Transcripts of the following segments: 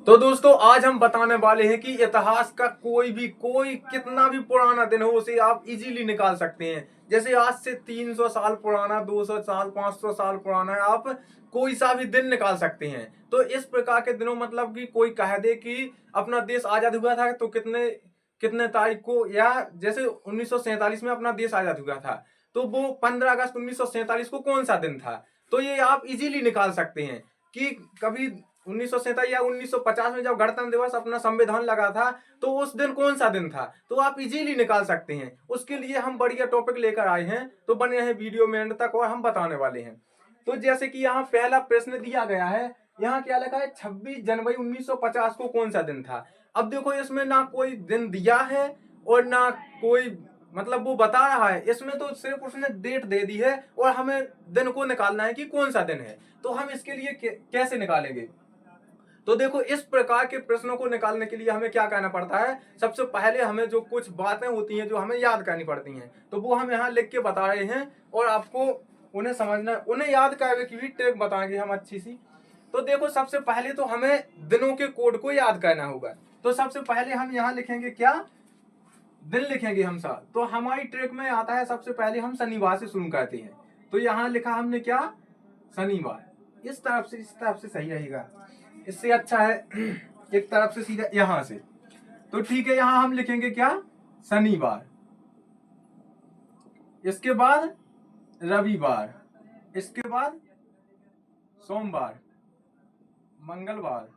तो दोस्तों आज हम बताने वाले हैं कि इतिहास का कोई कितना भी पुराना दिन हो उसे आप इजीली निकाल सकते हैं। जैसे आज से 300 साल पुराना, 200 साल, 500 साल पुराना है, आप कोई सा भी दिन निकाल सकते हैं। तो इस प्रकार के दिनों मतलब कि कोई कह दे कि अपना देश आजाद हुआ था तो कितने कितने तारीख को, या जैसे 1947 में अपना देश आजाद हुआ था तो वो 15 अगस्त 1947 को कौन सा दिन था। तो ये आप इजीली निकाल सकते हैं कि कभी 1947 या 1950 में जब गणतंत्र दिवस अपना संविधान लगा था तो उस दिन कौन सा दिन था, तो आप इजीली निकाल सकते हैं। उसके लिए हम बढ़िया टॉपिक लेकर आए हैं, तो बने हैं वीडियो में एंड तक और हम बताने वाले हैं। तो जैसे कि यहाँ पहला प्रश्न दिया गया है, यहाँ क्या लिखा है, 26 जनवरी 1950 को कौन सा दिन था। अब देखो इसमें ना कोई दिन दिया है और ना कोई मतलब वो बता रहा है, इसमें तो सिर्फ उसने डेट दे दी है और हमें दिन को निकालना है कि कौन सा दिन है। तो हम इसके लिए कैसे निकालेंगे। तो देखो इस प्रकार के प्रश्नों को निकालने के लिए हमें क्या करना पड़ता है, सबसे पहले हमें जो कुछ बातें होती हैं जो हमें याद करनी पड़ती हैं तो वो हम यहाँ लिख के बता रहे हैं और आपको उन्हें समझना, उन्हें याद करने की भी ट्रिक बताएंगे हम अच्छी सी। तो देखो सबसे पहले तो हमें दिनों के कोड को याद करना होगा। तो सबसे पहले हम यहाँ लिखेंगे क्या, दिन लिखेंगे हम साथ। तो हमारी ट्रिक में आता है सबसे पहले हम शनिवार से शुरू करते हैं। तो यहाँ लिखा हमने क्या, शनिवार। इस तरफ से सही रहेगा, इससे अच्छा है एक तरफ से सीधा यहां से। तो ठीक है, यहां हम लिखेंगे क्या, शनिवार। इसके बाद रविवार, इसके बाद सोमवार, मंगलवार,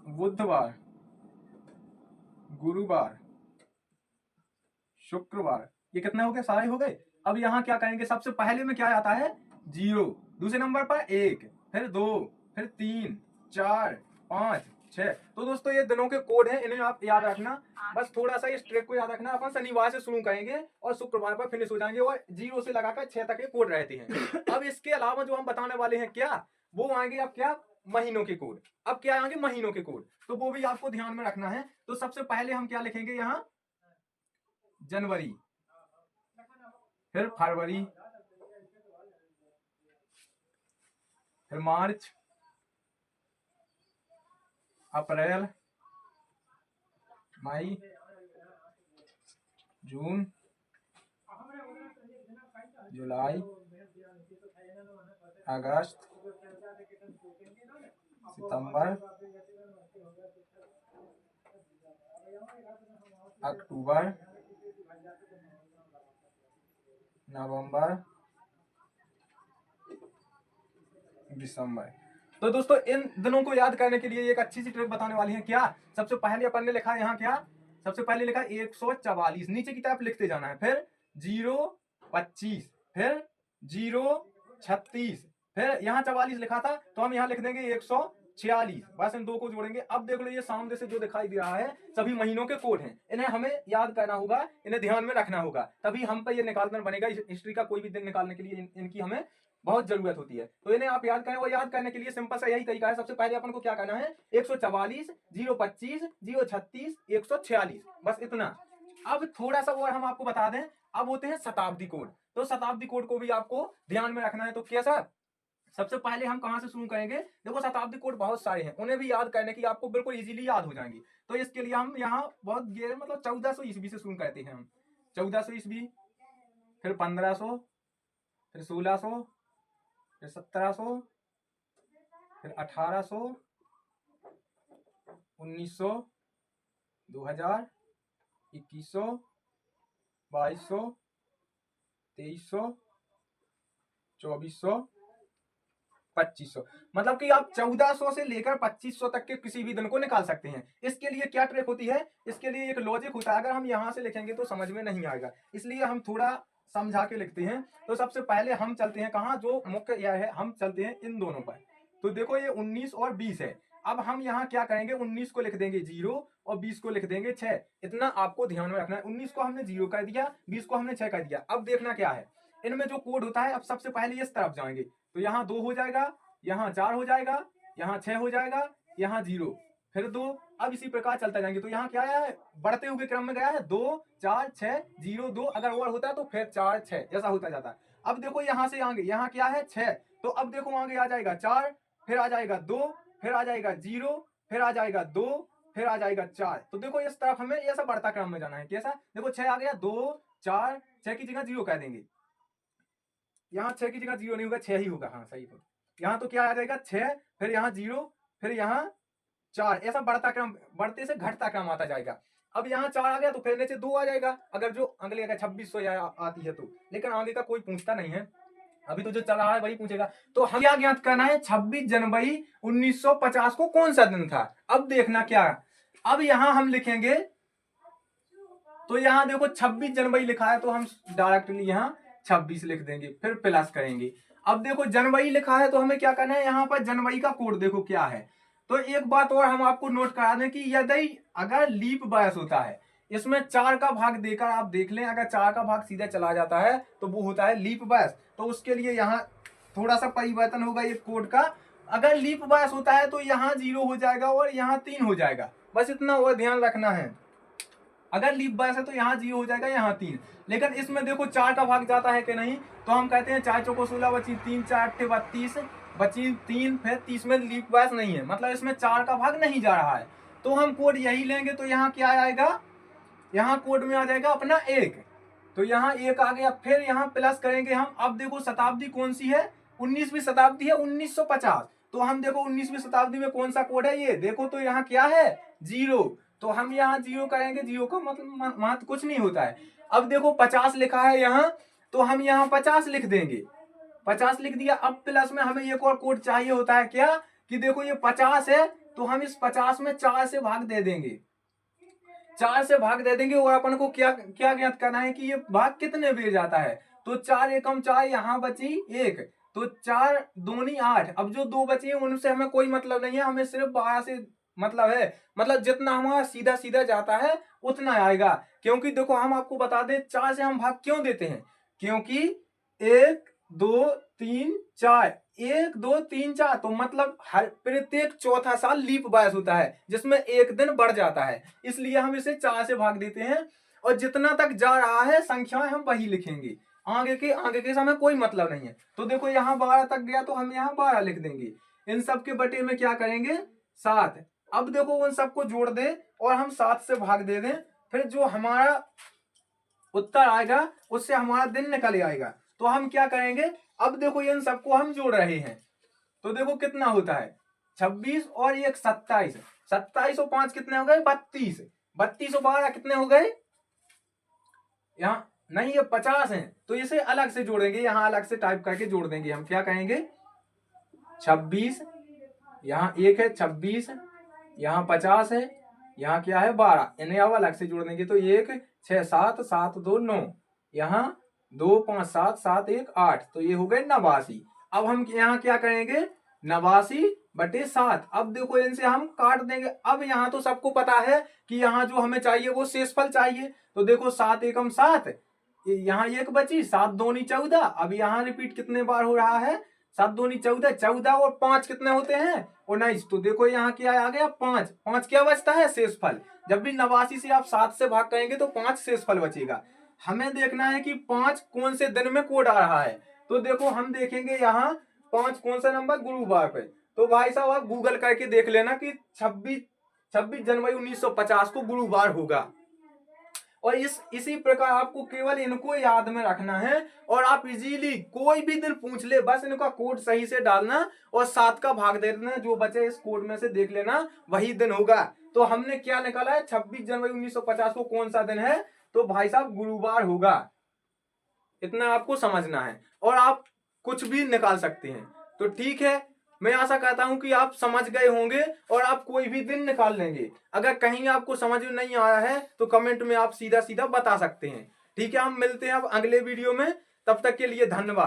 बुधवार, गुरुवार, शुक्रवार। ये कितने हो गए, सारे हो गए। अब यहाँ क्या करेंगे, सबसे पहले में क्या आता है, 0, दूसरे नंबर पर 1, फिर 2, फिर 3, 4, 5, 6। तो दोस्तों ये दिनों के कोड हैं, इन्हें आप याद रखना। बस थोड़ा सा इस ट्रिक को याद रखना, अपन शनिवार से शुरू करेंगे और शुक्रवार पर फिनिश हो जाएंगे और 0 से लगाकर 6 तक के कोड रहते हैं। अब इसके अलावा जो हम बताने वाले हैं क्या, वो आएंगे अब क्या, महीनों के कोड। अब क्या आएंगे, महीनों के कोड, तो वो भी आपको ध्यान में रखना है। तो सबसे पहले हम क्या लिखेंगे यहाँ, जनवरी, फिर फरवरी, फिर मार्च, अप्रैल, मई, जून, जुलाई, अगस्त, सितंबर, अक्टूबर, नवंबर, दिसंबर। तो दोस्तों इन दिनों को याद करने के लिए एक अच्छी सी ट्रिक बताने वाली है। क्या, सबसे पहले अपन ने लिखा यहाँ क्या, सबसे पहले लिखा 144, नीचे की तरफ लिखते जाना है, फिर 025, फिर 036, फिर यहाँ 44 लिखा था तो हम यहाँ लिख देंगे 146, बस इन दो को जोड़ेंगे। अब देख लो ये सामने से जो दिखाई दे रहा है सभी महीनों के कोड हैं, इन्हें हमें याद करना होगा, इन्हें ध्यान में रखना होगा, तभी हम पे ये निकालना बनेगा। हिस्ट्री का कोई भी दिन निकालने के लिए इनकी हमें बहुत जरूरत होती है। तो इन्हें आप याद करें, और याद करने के लिए सिंपल सा यही तरीका है। सबसे पहले अपन को क्या करना है, 144, 025, 036, 146, बस इतना। अब थोड़ा सा और हम आपको बता दें, अब होते हैं शताब्दी कोड। तो शताब्दी कोड को भी आपको ध्यान में रखना है। तो कैसा, सबसे पहले हम कहां से शुरू करेंगे, देखो शताब्दी कोड बहुत सारे हैं, उन्हें भी याद करने की आपको बिल्कुल इजीली याद हो जाएंगी। तो इसके लिए हम यहाँ बहुत गहरे मतलब 1400 ईस्वी से शुरू करते हैं हम। 1400 ईस्वी, फिर 1500, फिर 1600, फिर 1700, फिर 1800, 1900, 2000, 2100, 2200, 2300, 2400, 2500। मतलब कि आप 1400 से लेकर 2500 तक के किसी भी दिन को निकाल सकते हैं। इसके लिए क्या ट्रिक होती है, इसके लिए एक लॉजिक होता है, अगर हम यहां से लिखेंगे तो समझ में नहीं आएगा, इसलिए हम थोड़ा समझा के लिखते हैं। तो सबसे पहले हम चलते हैं कहां, जो मुख्य यह है, हम चलते हैं इन दोनों पर। तो देखो ये 19 और 20 है। अब हम यहाँ क्या करेंगे, 19 को लिख देंगे 0 और 20 को लिख देंगे 6। इतना आपको ध्यान में रखना है। 19 को हमने 0 कर दिया, 20 को हमने 6 कर दिया। अब देखना क्या है, इनमें जो कोड होता है, अब सबसे पहले इस तरफ जाएंगे तो यहाँ 2 हो जाएगा, यहाँ 4 हो जाएगा, यहाँ 6 हो जाएगा, यहाँ 0, फिर 2। अब इसी प्रकार चलता जाएंगे। तो यहाँ क्या है, बढ़ते हुए क्रम में गया है, 2 4 6 0 2, अगर और होता है तो फिर 4 6, ऐसा होता जाता है। अब देखो यहाँ से आगे, यहाँ क्या है 6, तो अब देखो आगे आ जाएगा 4, फिर आ जाएगा 2, फिर आ जाएगा 0, फिर आ जाएगा 2, फिर आ जाएगा 4। तो देखो इस तरफ हमें ऐसा बढ़ता क्रम में जाना है। कैसा? देखो 6 आ गया, 2 4, 6 की जगह 0 कह देंगे। यहाँ 6 की जगह 0 नहीं होगा, 6 ही होगा। हाँ सही। तो यहाँ तो क्या आ जाएगा 6, फिर यहाँ 0, फिर यहाँ 4, ऐसा बढ़ता क्रम, बढ़ते से घटता क्रम आता जाएगा। अब यहाँ 4 आ गया तो फिर नीचे 2 आ जाएगा, अगर जो अगले अगर 2600 आती है तो। लेकिन आगे का कोई पूछता नहीं है, अभी तो जो चल रहा है वही पूछेगा। तो हम क्या ज्ञात करना है? 26 जनवरी 1950 को कौन सा दिन था? अब देखना क्या, अब यहां हम लिखेंगे, तो यहां देखो 26 जनवरी लिखा है तो हम डायरेक्टली यहां 26 लिख देंगे, फिर प्लस करेंगे। अब देखो जनवरी लिखा है तो हमें क्या करना है? यहाँ पर जनवरी का कोड देखो क्या है। तो एक बात और हम आपको नोट करा दें कि यदि अगर लीप वर्ष होता है, इसमें 4 का भाग देकर आप देख लें, अगर 4 का भाग सीधा चला जाता है तो वो होता है लीप वर्ष। तो उसके लिए यहाँ थोड़ा सा परिवर्तन होगा ये कोड का। अगर लीप वर्ष होता है तो यहाँ 0 हो जाएगा और यहाँ 3 हो जाएगा, बस इतना और ध्यान रखना है। अगर लीप वर्ष है तो यहाँ 0 हो जाएगा, यहाँ 3। लेकिन इसमें देखो 4 का भाग जाता है कि नहीं, तो हम कहते हैं 4 चौको 16 बची 3, 4 8 32 बची 3, फिर 30 में लीप वर्ष नहीं है, मतलब इसमें 4 का भाग नहीं जा रहा है। तो हम कोड यही लेंगे, तो यहाँ क्या आएगा? यहाँ कोड में आ जाएगा अपना 1, तो यहाँ 1 आ गया, फिर यहाँ प्लस करेंगे हम। अब देखो शताब्दी कौन सी है? 19वीं शताब्दी है, 1950। तो हम देखो 19वीं शताब्दी में कौन सा कोड है? ये देखो, तो यहाँ क्या है? 0। तो हम यहाँ 0 करेंगे, 0 का मतलब महत्व कुछ नहीं होता है। अब देखो 50 लिखा है यहाँ, तो हम यहाँ 50 लिख देंगे, 50 लिख दिया। अब प्लस में हमें एक और कोड चाहिए होता है क्या, कि देखो ये 50 है तो हम इस 50 में 4 से भाग दे देंगे, 4 से भाग दे देंगे। और अपन को क्या क्या ज्ञात करना है कि ये भाग कितने बेर जाता है। तो 4 एकम 4, यहाँ बची 1, तो 4 दूनी 8। अब जो 2 बची है उनसे हमें कोई मतलब नहीं है, हमें सिर्फ 12 से मतलब है, मतलब जितना हमारा सीधा सीधा जाता है उतना आएगा। क्योंकि देखो हम आपको बता दें 4 से हम भाग क्यों देते हैं, क्योंकि 1 2 3 4, 1 2 3 4, तो मतलब हर प्रत्येक चौथा साल लीप वर्ष होता है जिसमें एक दिन बढ़ जाता है, इसलिए हम इसे 4 से भाग देते हैं। और जितना तक जा रहा है संख्याएं हम वही लिखेंगे, आगे के समय कोई मतलब नहीं है। तो देखो यहाँ 12 तक गया तो हम यहाँ 12 लिख देंगे। इन सब के बटे में क्या करेंगे? 7। अब देखो उन सबको जोड़ दे और हम 7 से भाग दे दें, फिर जो हमारा उत्तर आएगा उससे हमारा दिन निकल आएगा। तो हम क्या करेंगे? अब देखो इन सबको हम जोड़ रहे हैं, तो देखो कितना होता है? 26 और 1 27, 27 और 5 कितने हो गए? 32, 32 और 12 कितने हो गए? यहाँ नहीं, ये 50 है, तो इसे अलग से जोड़ेंगे, यहाँ अलग से टाइप करके जोड़ देंगे। हम क्या कहेंगे? 26, यहाँ 1 है 26, यहाँ 50 है, यहाँ क्या है 12, इन्हें अब अलग से जोड़ देंगे। तो 1 6 7 7 2 9, यहाँ 2 5 7 7 1 8, तो ये हो गए 89। अब हम यहाँ क्या करेंगे? 89 बटे 7। अब देखो इनसे हम काट देंगे। अब यहाँ तो सबको पता है कि यहाँ जो हमें चाहिए वो शेषफल चाहिए। तो देखो 7 एकम 7, यहाँ 1 बची, 7 दूनी 14। अब यहाँ रिपीट कितने बार हो रहा है? 7 दूनी 14, 14 और 5 कितने होते हैं? 19। तो देखो यहाँ क्या आ गया? 5। 5 क्या बचता है? शेषफल। जब भी 89 से आप 7 से भाग करेंगे तो 5 शेषफल बचेगा। हमें देखना है कि 5 कौन से दिन में कोड आ रहा है। तो देखो हम देखेंगे यहाँ 5 कौन सा नंबर? गुरुवार पे। तो भाई साहब आप गूगल करके देख लेना कि 26 जनवरी 1950 को गुरुवार होगा। और इसी प्रकार आपको केवल इनको याद में रखना है और आप इजीली कोई भी दिन पूछ ले, बस इनका कोड सही से डालना और 7 का भाग दे देना, जो बचे इस कोड में से देख लेना वही दिन होगा। तो हमने क्या निकाला है? 26 जनवरी 1950 को कौन सा दिन है? तो भाई साहब गुरुवार होगा। इतना आपको समझना है और आप कुछ भी निकाल सकते हैं। तो ठीक है, मैं आशा करता हूं कि आप समझ गए होंगे और आप कोई भी दिन निकाल लेंगे। अगर कहीं आपको समझ में नहीं आया है तो कमेंट में आप सीधा सीधा बता सकते हैं। ठीक है, हम मिलते हैं अब अगले वीडियो में, तब तक के लिए धन्यवाद।